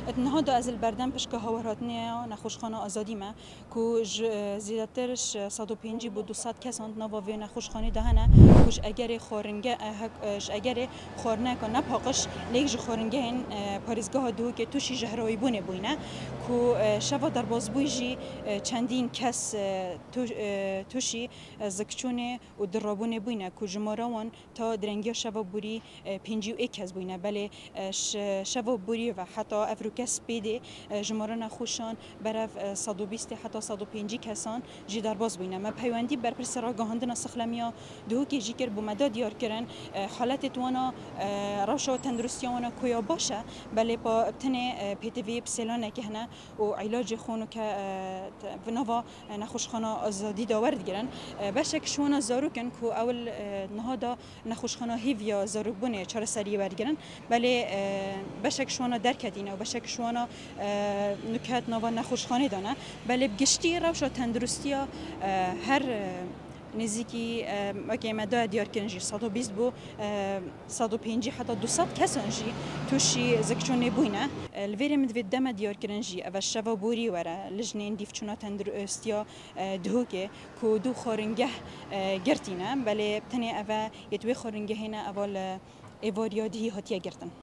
النهارده از البردن پشکه هاوراتنی نخوشخانه آزادی ما که زیادترش 105 بود 200 کسان نوآوری نخوشخانه دهنه کش اگر خورنگه اگر خورنه که نپاقش لیج خورنگه این پاریزگاه دو که توشی جهرایی بونه بوینه که شوا در بازبویجی چندین کس توشی زکچونه و درابونه بوینه که جماروان تا درنگی شوا بوری 51 کس بوینه بله شوا بوری و حتی افروکس پیده جماران خوشان برف 120 حتی 105 کسان جی در باز بینه ما پیوندی بر پرسرا گهاندن سخلمیا دو که جی کر بومدا دیار کردن حالت توانا روش و تندرستی وانا کویا باشه بله با ابتنه پیتوی بسلانه که هنه و علاج خونو که نوا نخوشخانه آزادی داورد گرن بشک شونا زاروکن کو اول نهادا نخوشخانه هیویا زاروک بونه چهار سری ورگرن بله بشک شونا درکدینه و بشک شونا نکات نوا نخوشخانه دانه بله بگشتی روش و تندرستی هر نزدیکی اگه مداد دیار کنجی 120 بو 150 حتی 200 کسانجی توشی زکچونه بوینه الویره مدوید دم دیار کنجی اول شوا بوری وره لجنین دیفچونا تندرستیا دهوکه کو دو خورنگه گرتینه بله تنی اول یتوی خورنگه هنه اول ایواریادی هاتیه گرتن